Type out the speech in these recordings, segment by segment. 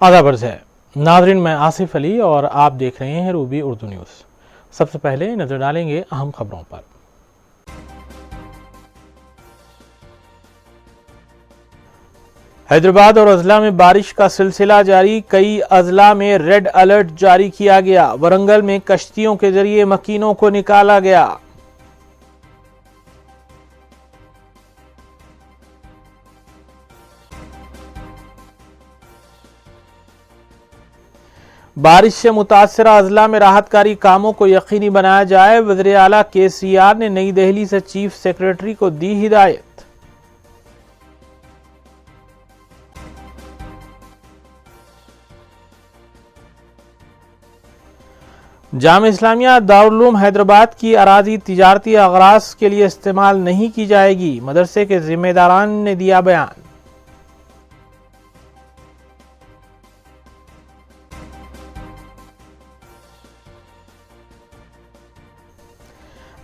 आदाब अर्ज़ है नाज़रीन, मैं आसिफ अली और आप देख रहे हैं रूबी उर्दू न्यूज़। सबसे पहले नजर डालेंगे अहम खबरों पर। हैदराबाद और अजला में बारिश का सिलसिला जारी, कई अजला में रेड अलर्ट जारी किया गया। वरंगल में कश्तियों के जरिए मकीनों को निकाला गया। बारिश से मुतासरा अजला में राहतकारी कामों को यकीनी बनाया जाए। वज़ीर आला KCR ने नई दिल्ली से चीफ सेक्रेटरी को दी हिदायत। जामिया इस्लामिया दारुल उलूम हैदराबाद की अराजी तिजारती अगराज के लिए इस्तेमाल नहीं की जाएगी। मदरसे के जिम्मेदारान ने दिया बयान।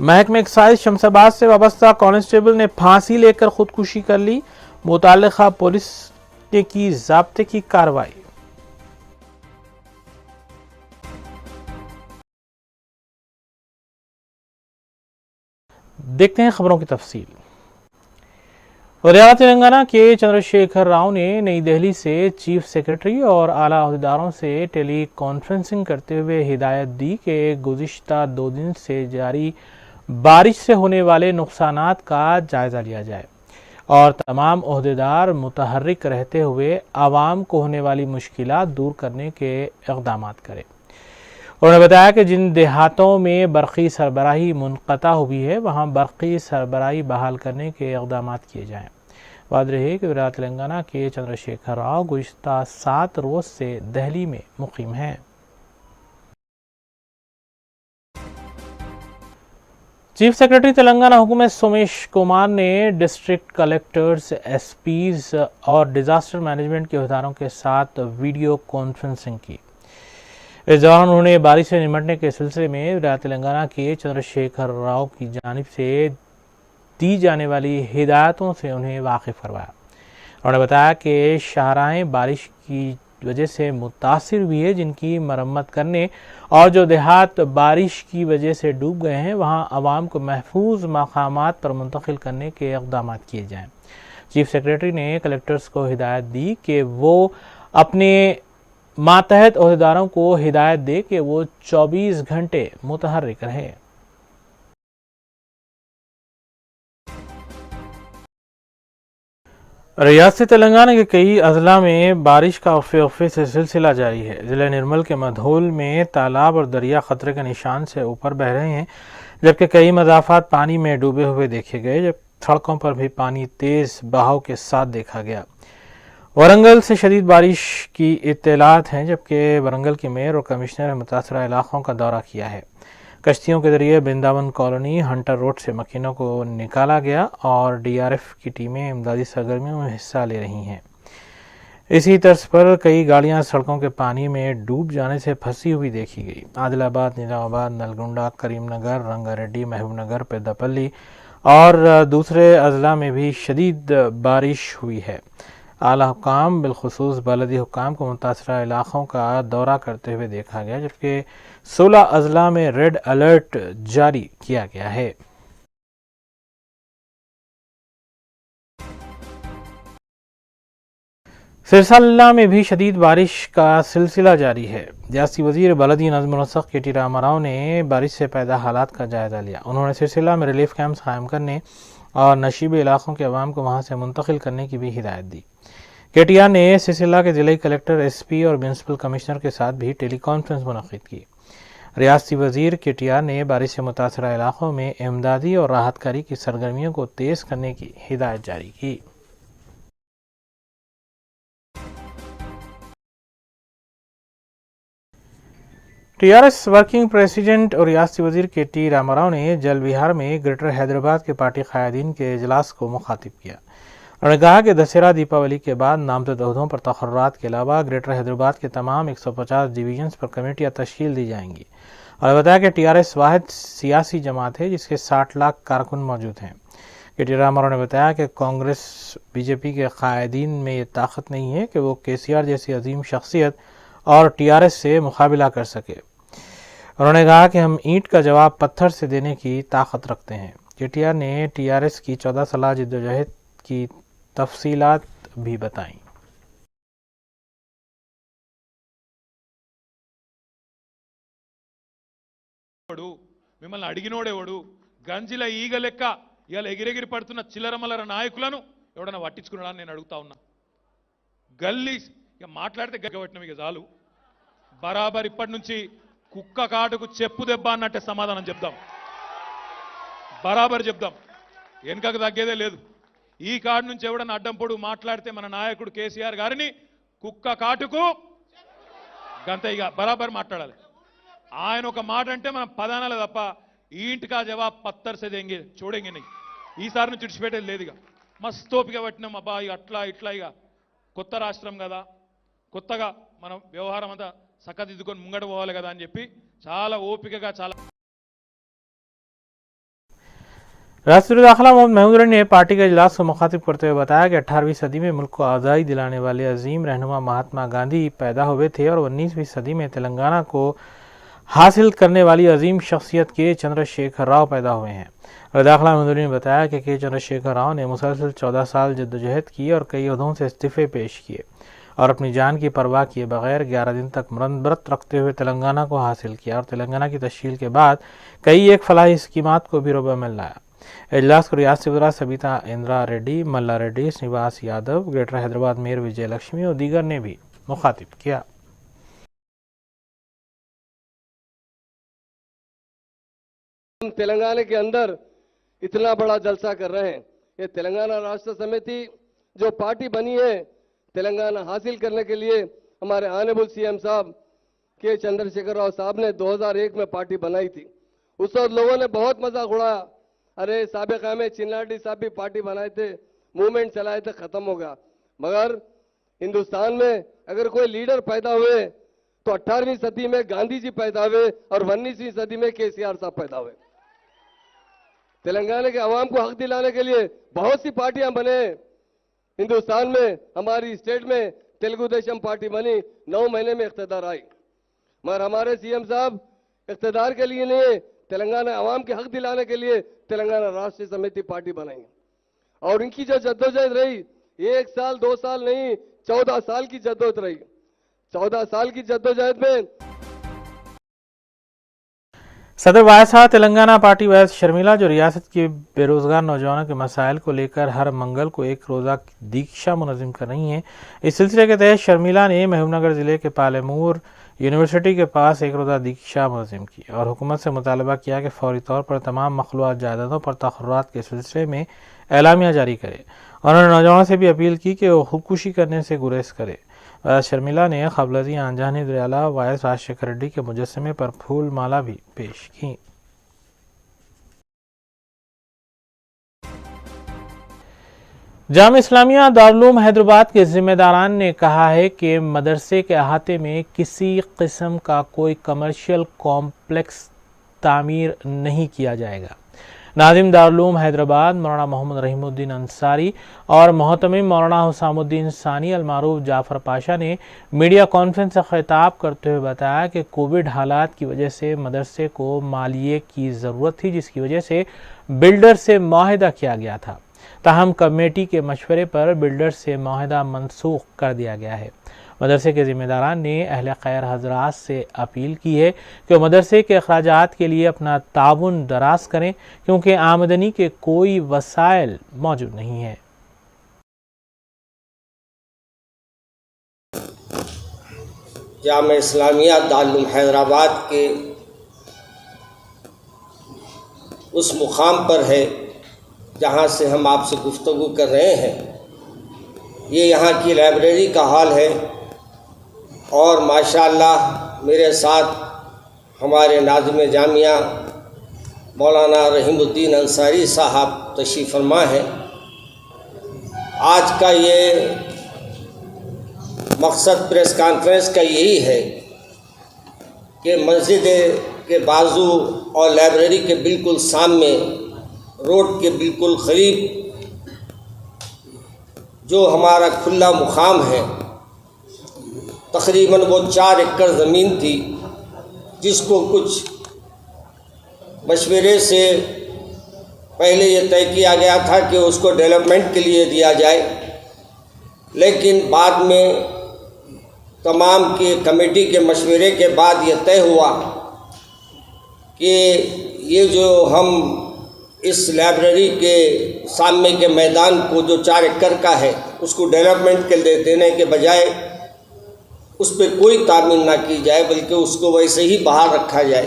महकमे एक्साइज शमशाबाद से वाबस्ता कांस्टेबल ने फांसी लेकर खुदकुशी कर ली। मुताल्लिका पुलिस ने की ज़ाब्ते की कार्रवाई। देखते हैं खबरों की तफसील। वज़ीर तेलंगाना के चंद्रशेखर राव ने नई दिल्ली से चीफ सेक्रेटरी और आला अहदेदारों से टेली कॉन्फ्रेंसिंग करते हुए हिदायत दी कि गुज़िश्ता 2 दिन से जारी बारिश से होने वाले नुकसानात का जायजा लिया जाए और तमाम ओहदेदार मुतहर्रिक रहते हुए आवाम को होने वाली मुश्किलात दूर करने के इक़दामात करें। उन्होंने बताया कि जिन देहातों में बरक़ी सरबराही मुनक़ता हुई है वहाँ बरक़ी सरबराही बहाल करने के इक़दामात किए जाएँ। वाज़ेह है कि वज़ीर तेलंगाना के चंद्रशेखर राव गुज़िश्ता 7 रोज़ से दिल्ली में मुक़ीम हैं। चीफ सेक्रेटरी तेलंगाना हुकूमत सोमेश कुमार ने डिस्ट्रिक्ट कलेक्टर्स, SPs और डिजास्टर मैनेजमेंट के अहदेदारों के साथ वीडियो कॉन्फ्रेंसिंग की। इस दौरान उन्होंने बारिश से निपटने के सिलसिले में वज़ीर तेलंगाना के चंद्रशेखर राव की जानिब से दी जाने वाली हिदायतों से उन्हें वाकिफ करवाया। उन्होंने बताया कि शाहराहें बारिश की वजह से मुतासिर हुई है, जिनकी मरम्मत करने और जो देहात बारिश की वजह से डूब गए हैं वहाँ आवाम को महफूज मकामात पर मुंतकिल करने के इक़दामात किए जाएँ। चीफ सेक्रेटरी ने कलेक्टर्स को हिदायत दी कि वो अपने मातहत ओहदेदारों को हिदायत दे कि वो 24 घंटे मुतहर्रिक रहे। रियासत तेलंगाना के कई अजला में बारिश का उफ़े से सिलसिला जारी है। ज़िला निर्मल के मधोल में तालाब और दरिया खतरे के निशान से ऊपर बह रहे हैं, जबकि कई मज़ाफ़ात पानी में डूबे हुए देखे गए। जब सड़कों पर भी पानी तेज़ बहाव के साथ देखा गया। वरंगल से शदीद बारिश की इत्तलात हैं, जबकि वरंगल के मेयर और कमिश्नर ने मुतासरा इलाकों का दौरा किया है। कश्तियों के जरिए वृंदावन कॉलोनी, हंटर रोड से मकीनों को निकाला गया और DRF की टीमें इमदादी सरगर्मियों में हिस्सा ले रही हैं। इसी तर्ज पर कई गाड़ियां सड़कों के पानी में डूब जाने से फंसी हुई देखी गई। आदिलाबाद, निजामाबाद, नलगुंडा, करीमनगर, रंगारेड्डी, महबूबनगर, पेद्दापल्ली और दूसरे अजला में भी शदीद बारिश हुई है। आला हुकाम बिलखुसूस बलदी हुकाम को मुतासरा इलाकों का दौरा करते हुए देखा गया, जबकि 16 अजला में रेड अलर्ट जारी किया गया है। सिरसा में भी शदीद बारिश का सिलसिला जारी है। रियासती वजीर बलदी नज़्म व नस्क़ KT रामाराव ने बारिश से पैदा हालात का जायजा लिया। उन्होंने सिरसा में रिलीफ कैंप्स कायम करने और नशीबे इलाकों के अवाम को वहाँ से मुंतकिल करने की भी हिदायत दी। KTR ने सिलसिला के जिला कलेक्टर, SP और म्यूनसिपल कमिश्नर के साथ भी टेली कॉन्फ्रेंस मुनक़िद की। रियासती वजीर KTR ने बारिश से मुतासरा इलाकों में इमदादी और राहतकारी की सरगर्मियों को तेज़ करने की हिदायत जारी की। TRS वर्किंग प्रेसिडेंट और रियासती वजीर KT रामाराव ने जल विहार में ग्रेटर हैदराबाद के पार्टी कायदीन के इजलास को मुखातिब किया। उन्होंने कहा कि दशहरा दीपावली के बाद नामजद ओहदों पर तक़र्रुरात के अलावा ग्रेटर हैदराबाद के तमाम 150 डिवीजन्स पर कमेटियाँ तश्कील दी जाएंगी। और बताया कि TRS वाहिद सियासी जमात है जिसके 60 लाख कारकुन मौजूद हैं। के.टी. रामाराव ने बताया कि कांग्रेस बीजेपी के कायदीन में ये ताकत नहीं है कि वो केसीआर जैसी अजीम शख्सियत और टीआरएस से मुकाबला कर सके। उन्होंने कहा कि हम ईंट का जवाब पत्थर से देने की ताकत रखते हैं। के.टी.आर ने टीआरएस की 14 साल जद्दोजहद की तफसीलात भी बताई। మిమ్మల్ని అడిగినోడెవడు గంజిల ఈగ లెక్క ఇవాళ ఎగిరెగిరి పడుతున్న చిల్లరమల్లర నాయకులను ఎవడన్నా పట్టించుకున్నాడా నేను అడుగుతా ఉన్నా. గల్లీ ఇక మాట్లాడితే గగ్గబట్టిన ఇక చాలు. బరాబర్ ఇప్పటి నుంచి కుక్క కాటుకు చెప్పు దెబ్బ అన్నట్టే సమాధానం చెప్దాం. బరాబర్ చెప్దాం, వెనుకకు తగ్గేదే లేదు. ఈ కాడు నుంచి ఎవడన్నా అడ్డం పొడు మాట్లాడితే మన నాయకుడు కేసీఆర్ గారిని కుక్క కాటుకు గంత ఇక బరాబర్ మాట్లాడాలి. ఆయన ఒక మాట అంటే మనం పదానాలే తప్ప ఈంట్ కా జవాబ్ పత్తర్ సే దేంగే చూడెంగే నీ. ఈసారి నుంచి విడిచిపెట్టేది లేదు. ఇక మస్తు ఓపిక పట్టినాం అబ్బా, ఇక అట్లా ఇట్లా ఇక కొత్త రాష్ట్రం కదా, కొత్తగా మనం వ్యవహారం అంతా చక్కదిద్దుకొని ముంగట పోవాలి కదా అని చెప్పి చాలా ఓపికగా చాలా. राष्ट्रीय दाखिला मोहम्मद महमूद अली ने पार्टी के इजलास को मुखातिब करते हुए बताया कि 18वीं सदी में मुल्क को आज़ादी दिलाने वाले अजीम रहनुमा महात्मा गांधी पैदा हुए थे और 19वीं सदी में तेलंगाना को हासिल करने वाली अजीम शख्सियत के चंद्रशेखर राव पैदा हुए हैं। दाखिला महमूद अली ने बताया कि के चंद्रशेखर राव ने मुसलसल 14 साल जद्दोजहद की और कई ओहदों से इस्तीफे पेश किए और अपनी जान की परवाह किए बगैर 11 दिन तक व्रत रखते हुए तेलंगाना को हासिल किया और तेलंगाना की तश्कील के बाद कई एक फलाही स्कीमात को भी रोबा में लाया। इजलास को रियासती वज़रा सबिता इंदिरा रेड्डी, मल्ला रेड्डी, श्रीनिवास यादव, ग्रेटर हैदराबाद मेयर विजय लक्ष्मी और दीगर ने भी मुखातिब किया। हम तेलंगाना के अंदर इतना बड़ा जलसा कर रहे हैं। ये तेलंगाना राष्ट्र समिति जो पार्टी बनी है तेलंगाना हासिल करने के लिए, हमारे ऑनरेबल सीएम साहब के चंद्रशेखर राव साहब ने 2001 में पार्टी बनाई थी। उस वक्त लोगों ने बहुत मजाक उड़ाया, अरे साबिका में चिन्नाडी साहब भी पार्टी बनाए थे, मूवमेंट चलाए थे, खत्म हो गया। मगर हिंदुस्तान में अगर कोई लीडर पैदा हुए तो 18वीं सदी में गांधी जी पैदा हुए और 19वीं सदी में केसीआर साहब पैदा हुए। तेलंगाना के अवाम को हक दिलाने के लिए बहुत सी पार्टियां बने। हिंदुस्तान में हमारी स्टेट में तेलुगु देशम पार्टी बनी, 9 महीने में इख्तिदार आई। मगर हमारे सीएम साहब इख्तिदार के लिए नहीं, तेलंगाना अवाम के हक दिलाने के लिए तेलंगाना राष्ट्रीय समिति पार्टी बनाई और इनकी जो जद्दोजहद रही 1 साल 2 साल नहीं, 14 साल की जद्दोजहद रही। 14 साल की जद्दोजहद में सदर वायसा तेलंगाना पार्टी वायस शर्मिला जो रियासत के बेरोजगार नौजवानों के मसाइल को लेकर हर मंगल को एक रोज़ा दीक्षा मुनज़्ज़म कर रही हैं। इस सिलसिले के तहत शर्मिला ने महबूबनगर ज़िले के पालेमूर यूनिवर्सिटी के पास एक रोज़ा दीक्षा मुनज़्ज़म की और हुकूमत से मुतालबा किया कि फौरी तौर पर तमाम मखलूआत जायदादों पर तखर्रात के सिलसिले में एलामिया जारी करे। उन्होंने नौजवानों से भी अपील की कि वो खुदकुशी करने से गुरेज करे। शर्मिला ने खबलजी आंजानी दरियाला वायस राजशेखर रेड्डी के मुजस्समे पर फूल माला भी पेश की। जामिया इस्लामिया दारुल हैदराबाद के जिम्मेदारान ने कहा है कि मदरसे के अहाते में किसी किस्म का कोई कमर्शियल कॉम्प्लेक्स तामीर नहीं किया जाएगा। नाजिम दारुल हैदराबाद मौलाना मोहम्मद रहीमुद्दीन अंसारी और मोहतमिम मौलाना हुसामुद्दीन सानी अलमारूफ जाफर पाशा ने मीडिया कॉन्फ्रेंस से खिताब करते हुए बताया कि कोविड हालात की वजह से मदरसे को मालिये की ज़रूरत थी, जिसकी वजह से बिल्डर से मुआहदा किया गया था। ताहम कमेटी के मशवरे पर बिल्डर से मुआहदा मनसूख कर दिया गया है। मदरसे के ज़िम्मेदारान ने अहले खैर हजरात से अपील की है कि मदरसे के अखराजात के लिए अपना ताउन दराज करें, क्योंकि आमदनी के कोई वसाइल मौजूद नहीं है। जामिया इस्लामिया दारुल हैदराबाद के उस मुकाम पर है जहाँ से हम आपसे गुफ्तगू कर रहे हैं। ये यहाँ की लाइब्रेरी का हाल है और माशाअल्लाह मेरे साथ हमारे नाज़िम जामिया मौलाना रहीमुद्दीन अंसारी साहब तशरीफ़ फरमा है। आज का ये मकसद प्रेस कॉन्फ्रेंस का यही है कि मस्जिद के बाजू और लाइब्रेरी के बिल्कुल सामने रोड के बिल्कुल करीब जो हमारा खुला मुकाम है, तकरीबन वो 4 एकड़ ज़मीन थी, जिसको कुछ मशवरे से पहले ये तय किया गया था कि उसको डेवलपमेंट के लिए दिया जाए, लेकिन बाद में तमाम की कमेटी के मशवरे के बाद ये तय हुआ कि ये जो हम इस लाइब्रेरी के सामने के मैदान को जो 4 एकड़ का है, उसको डेवलपमेंट के लिए देने के बजाय उस पर कोई तामीर ना की जाए, बल्कि उसको वैसे ही बाहर रखा जाए,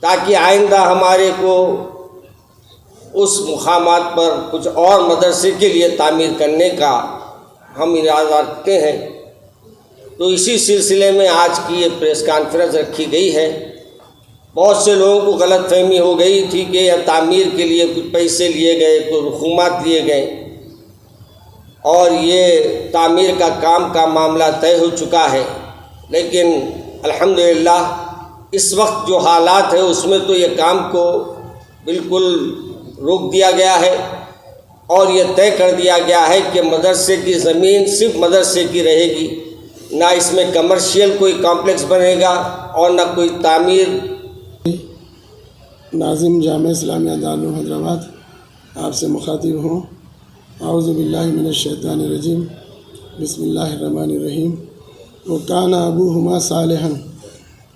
ताकि आइंदा हमारे को उस मुकामात पर कुछ और मदरसे के लिए तामीर करने का हम इरादा रखते हैं। तो इसी सिलसिले में आज की ये प्रेस कॉन्फ्रेंस रखी गई है। बहुत से लोगों को गलतफहमी हो गई थी कि यह तामीर के लिए कुछ पैसे लिए गए, कुछ रकूमात लिए गए, और ये तामीर का काम का मामला तय हो चुका है। लेकिन अल्हम्दुलिल्लाह इस वक्त जो हालात है उसमें तो ये काम को बिल्कुल रोक दिया गया है, और ये तय कर दिया गया है कि मदरसे की ज़मीन सिर्फ मदरसे की रहेगी, ना इसमें कमर्शियल कोई कॉम्प्लेक्स बनेगा और ना कोई तामीर। नाज़िम जामे इस्लामिया दारुल हैदराबाद आपसे मुखातिब हूँ। आऊज़ु बिल्लाहि मिनश शैतानिर रजीम, बिस्मिल्लाहिर रहमानिर रहीम। व काना अबूहुमा सालिहन।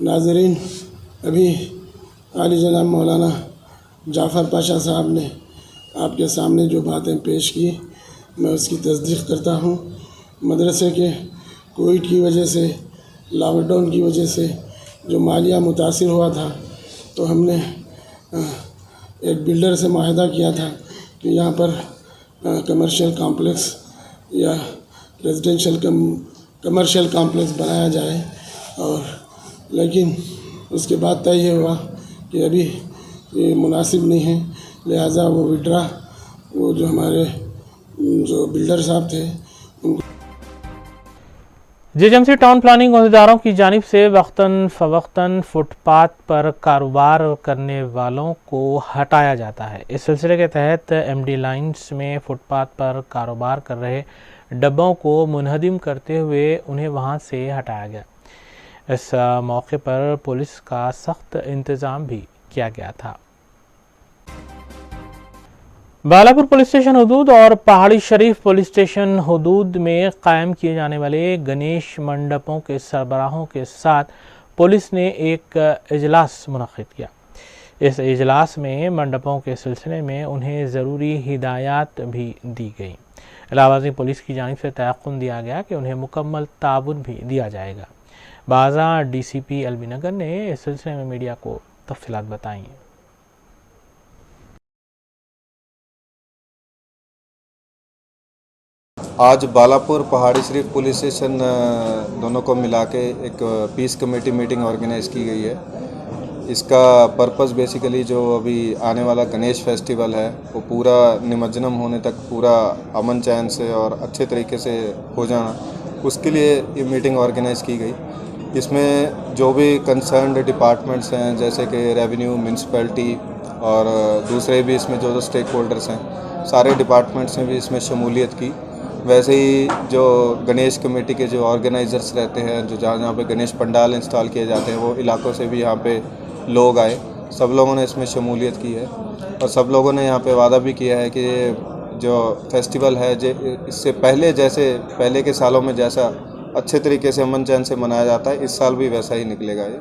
नाज़रीन, अभी आली जनाब मौलाना जाफ़र पाशा साहब ने आपके सामने जो बातें पेश की, मैं उसकी तस्दीक़ करता हूँ। मदरसे के कोविड की वजह से, लॉकडाउन की वजह से जो मालिया मुतासिर हुआ था, तो हमने एक बिल्डर से माहिदा किया था कि यहाँ पर कमर्शियल कॉम्प्लेक्स या रेजिडेंशियल कमर्शियल कॉम्प्लेक्स बनाया जाए, और लेकिन उसके बाद तय ये हुआ कि अभी ये मुनासिब नहीं है, लिहाजा वो विड्रा, वो जो हमारे जो बिल्डर साहब थे उनको जेएमसी टाउन प्लानिंग अहदेदारों की जानिब से वक्तन फ़वक्तन फुटपाथ पर कारोबार करने वालों को हटाया जाता है। इस सिलसिले के तहत एमडी लाइन्स में फुटपाथ पर कारोबार कर रहे डब्बों को मुनहदिम करते हुए उन्हें वहां से हटाया गया। इस मौके पर पुलिस का सख्त इंतज़ाम भी किया गया था। बालापुर पुलिस स्टेशन हुदूद और पहाड़ी शरीफ पुलिस स्टेशन हुदूद में कायम किए जाने वाले गणेश मंडपों के सरबराहों के साथ पुलिस ने एक इजलास मुनक्किद किया। इस इजलास में मंडपों के सिलसिले में उन्हें ज़रूरी हिदायत भी दी गई। इलाहाबादी पुलिस की जानिब से तयक़ुन दिया गया कि उन्हें मुकम्मल ताबुन भी दिया जाएगा। बाज़ा डीसीपी एलबी नगर ने इस सिलसिले में मीडिया को तफसीलात बताई। आज बालापुर पहाड़ी शरीफ पुलिस स्टेशन दोनों को मिला के एक पीस कमेटी मीटिंग ऑर्गेनाइज़ की गई है। इसका पर्पस बेसिकली जो अभी आने वाला गणेश फेस्टिवल है वो पूरा निमज्जनम होने तक पूरा अमन चैन से और अच्छे तरीके से हो जाना, उसके लिए ये मीटिंग ऑर्गेनाइज़ की गई। इसमें जो भी कंसर्न्ड डिपार्टमेंट्स हैं जैसे कि रेवेन्यू, म्यूनसिपैलिटी और दूसरे भी इसमें जो स्टेक होल्डर्स हैं, सारे डिपार्टमेंट्स ने भी इसमें शमूलियत की। वैसे ही जो गणेश कमेटी के जो ऑर्गेनाइज़र्स रहते हैं, जो जहाँ जहाँ पे गणेश पंडाल इंस्टॉल किए जाते हैं, वो इलाकों से भी यहाँ पे लोग आए। सब लोगों ने इसमें शमूलियत की है और सब लोगों ने यहाँ पे वादा भी किया है कि जो फेस्टिवल है इससे पहले जैसे पहले के सालों में जैसा अच्छे तरीके से अमन चैन से मनाया जाता है, इस साल भी वैसा ही निकलेगा ये।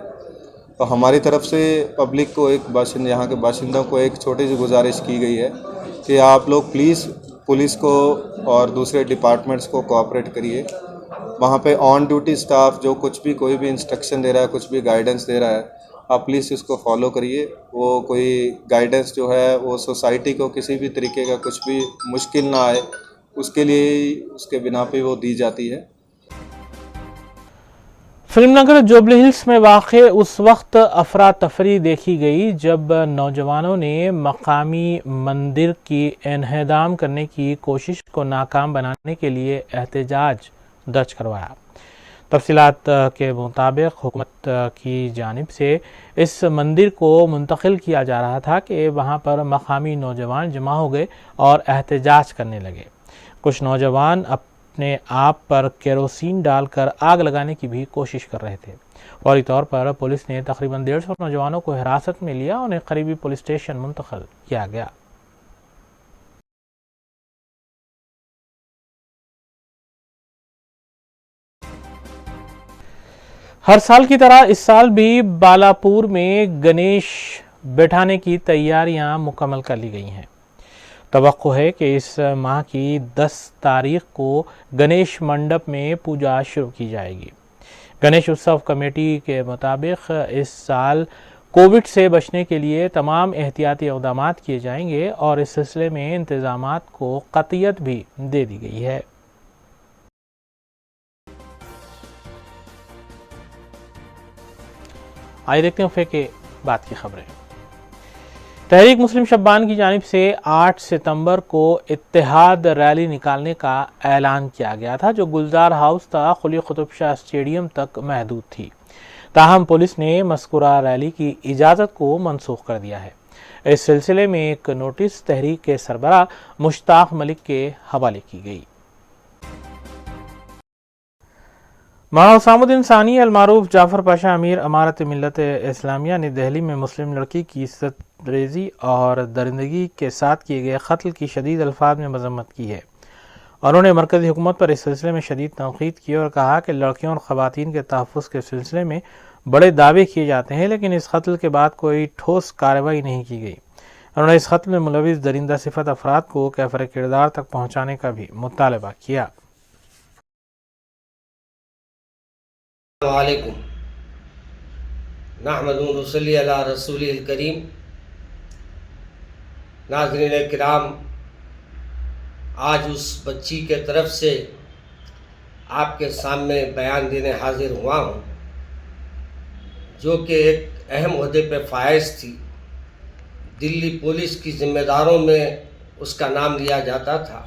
तो हमारी तरफ से पब्लिक को यहाँ के बाशिंदों को एक छोटी सी गुजारिश की गई है कि आप लोग प्लीज़ पुलिस को और दूसरे डिपार्टमेंट्स को कोऑपरेट करिए। वहाँ पे ऑन ड्यूटी स्टाफ जो कुछ भी कोई भी इंस्ट्रक्शन दे रहा है, कुछ भी गाइडेंस दे रहा है, आप प्लीज़ इसको फॉलो करिए। वो कोई गाइडेंस जो है वो सोसाइटी को किसी भी तरीके का कुछ भी मुश्किल ना आए, उसके लिए उसके बिना पे वो दी जाती है। फिल्मनगर जुबली हिल्स में वाक़े उस वक्त अफरा तफरी देखी गई जब नौजवानों ने मकामी मंदिर की इन्हदाम करने की कोशिश को नाकाम बनाने के लिए एहतजाज दर्ज करवाया। तफसीलात के मुताबिक हुकूमत की जानिब से इस मंदिर को मुंतकिल किया जा रहा था कि वहाँ पर मकामी नौजवान जमा हो गए और एहतजाज करने लगे। कुछ नौजवान अपने आप पर केरोसिन डालकर आग लगाने की भी कोशिश कर रहे थे। फौरी तौर पर पुलिस ने तकरीबन 150 नौजवानों को हिरासत में लिया और उन्हें करीबी पुलिस स्टेशन मुंतकिल किया गया। हर साल की तरह इस साल भी बालापुर में गणेश बैठाने की तैयारियां मुकम्मल कर ली गई हैं। तवक्को है कि इस माह की 10 तारीख को गणेश मंडप में पूजा शुरू की जाएगी। गणेश उत्सव कमेटी के मुताबिक इस साल कोविड से बचने के लिए तमाम एहतियाती इक़दामात किए जाएंगे और इस सिलसिले में इंतज़ामात को क़तियत भी दे दी गई है। आइए देखते हैं वफ़े के बाद की खबरें। तहरीक मुस्लिम शब्बान की जानिब से 8 सितंबर को इत्तेहाद रैली निकालने का ऐलान किया गया था, जो गुलजार हाउस तक खुली कुतुब शाह स्टेडियम तक महदूद थी। ताहम पुलिस ने मज़कूरा रैली की इजाज़त को मनसूख कर दिया है। इस सिलसिले में एक नोटिस तहरीक के सरबराह मुश्ताक मलिक के हवाले की गई। मौलाना हुसैनुद्दीन सानी अलमारूफ जाफ़र पाशा अमीर अमारत मिल्लत इस्लामिया ने दिल्ली में मुस्लिम लड़की की इज्जत रेज़ी और दरिंदगी के साथ किए गए कत्ल की शदीद अल्फाज में मज़म्मत की है। उन्होंने मरकज़ी हुकूमत पर इस सिलसिले में शदीद तनक़ीद की और कहा कि लड़कियों और ख़वातीन के तहफ़्फ़ुज़ के सिलसिले में बड़े दावे किए जाते हैं, लेकिन इस कत्ल के बाद कोई ठोस कार्रवाई नहीं की गई। उन्होंने इस कत्ल में मुलविस दरिंदा सिफ़त अफराद को कैफ़र किरदार तक पहुँचाने का भी मुतालबा किया। वालेकुम नहमदु व नसल्ली अला रसूलिल करीम। नाज़रीन किराम, आज उस बच्ची के तरफ से आपके सामने बयान देने हाजिर हुआ हूँ, जो कि एक अहम ओहदे पे फाइज थी। दिल्ली पुलिस की जिम्मेदारों में उसका नाम लिया जाता था,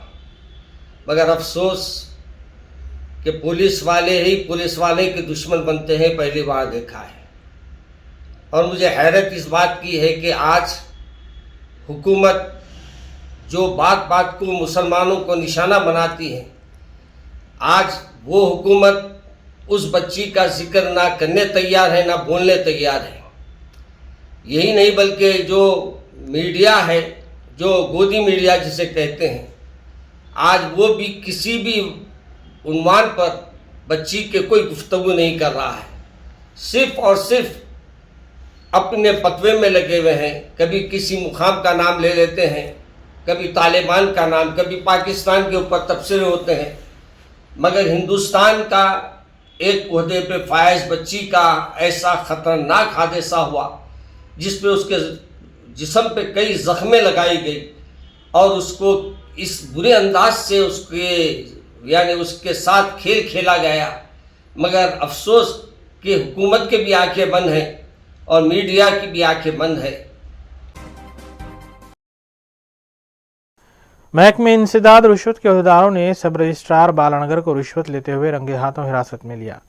मगर अफसोस कि पुलिस वाले ही पुलिस वाले के दुश्मन बनते हैं, पहली बार देखा है। और मुझे हैरत इस बात की है कि आज हुकूमत जो बात बात को मुसलमानों को निशाना बनाती है, आज वो हुकूमत उस बच्ची का जिक्र ना करने तैयार है, ना बोलने तैयार है। यही नहीं बल्कि जो मीडिया है, जो गोदी मीडिया जिसे कहते हैं, आज वो भी किसी भी उन्वान पर बच्ची के कोई गुफ्तगू नहीं कर रहा है। सिर्फ और सिर्फ अपने फतवे में लगे हुए हैं। कभी किसी मुकाम का नाम ले लेते हैं, कभी तालिबान का नाम, कभी पाकिस्तान के ऊपर तबसरे होते हैं, मगर हिंदुस्तान का एक ओहदे पे फायज बच्ची का ऐसा ख़तरनाक हादसा हुआ जिस पे उसके जिस्म पे कई ज़ख्में लगाई गई और उसको इस बुरे अंदाज से उसके साथ खेल खेला गया। मगर अफसोस कि हुकूमत के भी आंखें बंद हैं और मीडिया की भी आंखें बंद है। महकमे इंसदाद रिश्वत के अहदेदारों ने सब रजिस्ट्रार बालानगर को रिश्वत लेते हुए रंगे हाथों हिरासत में लिया।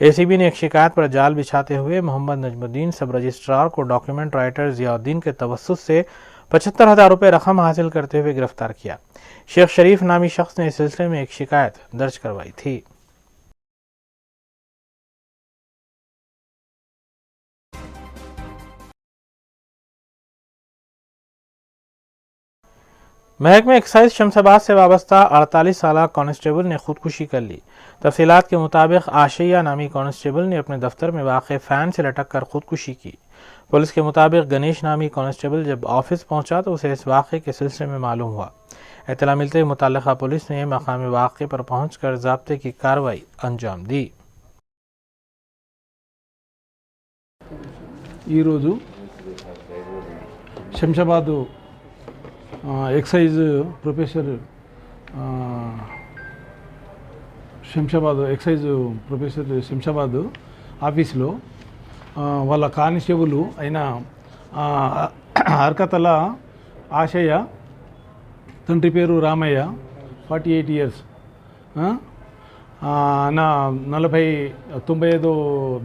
एसीबी ने एक शिकायत पर जाल बिछाते हुए मोहम्मद नजमुद्दीन सब रजिस्ट्रार को डॉक्यूमेंट राइटर जियाउद्दीन के तवस्सुत से 75,000 रुपये रकम हासिल करते हुए गिरफ्तार किया। शेख शरीफ नामी शख्स ने इस सिलसिले में एक शिकायत दर्ज करवाई थी। महकमे एक्साइज शमशाबाद से वाबस्ता 48 साल कांस्टेबल ने खुदकुशी कर ली। तफसीलात के मुताबिक आशिया नामी कांस्टेबल ने अपने दफ्तर में वाक़ फ़ैन से लटक कर खुदकुशी की। पुलिस के मुताबिक गणेश नामी कांस्टेबल जब ऑफिस पहुंचा तो उसे इस वाक़े के सिलसिले में मालूम हुआ। इत्तला मिलते ही मुतल्लिक़ा पुलिस ने मकामी वाक़े पर पहुंचकर ज़ाब्ते की कार्रवाई अंजाम दी। ఈరోజు శంషాబాదు ఎక్సైజ్ ప్రొఫెసర్ శంషాబాదు ఆఫీస్లో వాళ్ళ కానిస్టేబుల్ అయిన హర్కతల ఆశయ్య, తండ్రి పేరు రామయ్య, 48 years, ఆయన 95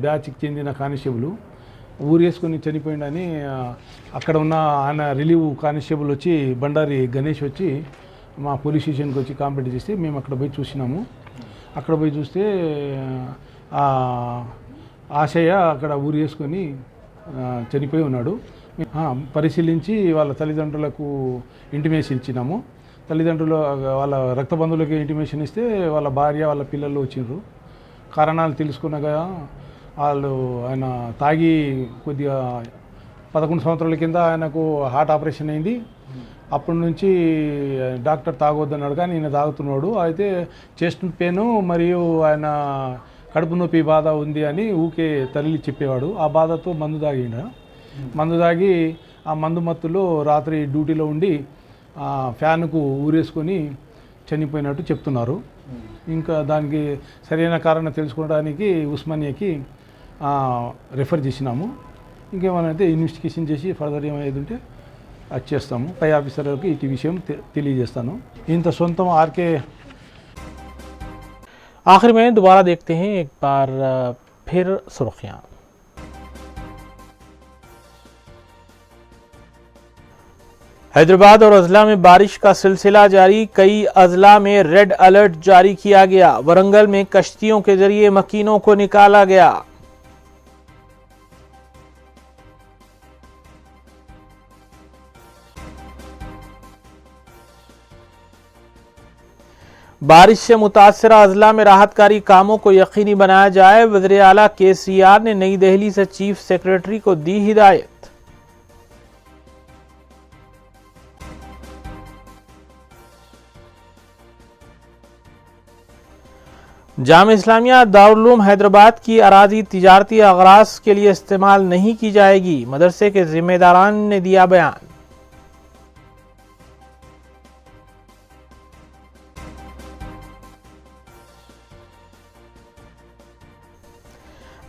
బ్యాచ్కి చెందిన కానిస్టేబుల్ ఊరేసుకొని చనిపోయిండని అక్కడ ఉన్న ఆయన రిలీవ్ కానిస్టేబుల్ వచ్చి బండారి గణేష్ వచ్చి మా పోలీస్ స్టేషన్కి వచ్చి కంప్లైంట్ చేస్తే మేము అక్కడ పోయి చూసినాము. అక్కడ పోయి చూస్తే ఆశయ్య అక్కడ ఊరేసుకొని చనిపోయి ఉన్నాడు. పరిశీలించి వాళ్ళ తల్లిదండ్రులకు ఇంటిమేషన్ ఇచ్చినాము. తల్లిదండ్రులు వాళ్ళ రక్త బంధువులకి ఇంటిమేషన్ ఇస్తే వాళ్ళ భార్య వాళ్ళ పిల్లలు వచ్చిండ్రు. కారణాలు తెలుసుకున్నాక ఆయన తాగి కొద్దిగా 11 సంవత్సరాల కింద ఆయనకు హార్ట్ ఆపరేషన్ అయింది. అప్పటి నుంచి డాక్టర్ తాగొద్దన్నాడు కానీ ఈయన తాగుతున్నాడు. అయితే చెస్ట్ పెయిన్ మరియు ఆయన కడుపు నొప్పి బాధ ఉంది అని ఊకే తల్లి చెప్పేవాడు. ఆ బాధతో మందు తాగి ఆ మందు మత్తులో రాత్రి డ్యూటీలో ఉండి ఫ్యాన్కు ఊరేసుకొని చనిపోయినట్టు చెప్తున్నారు. ఇంకా దానికి సరైన కారణం తెలుసుకోవడానికి ఉస్మానియాకి రెఫర్ చేసినాము. ఇంకేమైనా అయితే ఇన్వెస్టిగేషన్ చేసి ఫర్దర్ ఏమైనా ఉంటే అది చేస్తాము. పై ఆఫీసర్లకు ఈ విషయం తెలియజేస్తాను. ఇంత సొంతం ఆర్కే. आखिर में दोबारा देखते हैं एक बार फिर सुर्खियां। हैदराबाद और अजला में बारिश का सिलसिला जारी, कई अजला में रेड अलर्ट जारी किया गया। वरंगल में कश्तियों के जरिए मकीनों को निकाला गया। बारिश से मुतासरा अजला में राहतकारी कामों को यकीनी बनाया जाए। वज़ीर आला केसीआर ने नई दिल्ली से चीफ सेक्रेटरी को दी हिदायत। जाम इस्लामिया दारुल उलूम हैदराबाद की अराजी तिजारती अगराज के लिए इस्तेमाल नहीं की जाएगी। मदरसे के जिम्मेदारान ने दिया बयान।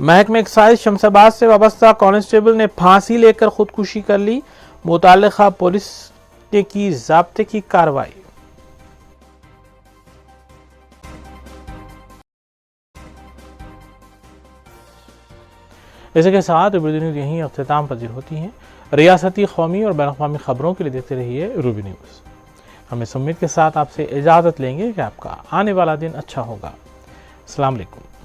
महकमे एक्साइज शमशाबाद से वाबस्ता कांस्टेबल ने फांसी लेकर खुदकुशी कर ली। मुताल्लिका पुलिस ने की ज़ाब्ते की कार्रवाई। इसी के साथ रूबी न्यूज़ यहीं अख्तिताम पजीर होती हैं। रियासती, कौमी और बैनुल-अक़वामी खबरों के लिए देखते रहिए रूबी न्यूज़। हम इस उम्मीद के साथ आपसे इजाज़त लेंगे कि आपका आने वाला दिन अच्छा होगा। अस्सलाम वालेकुम।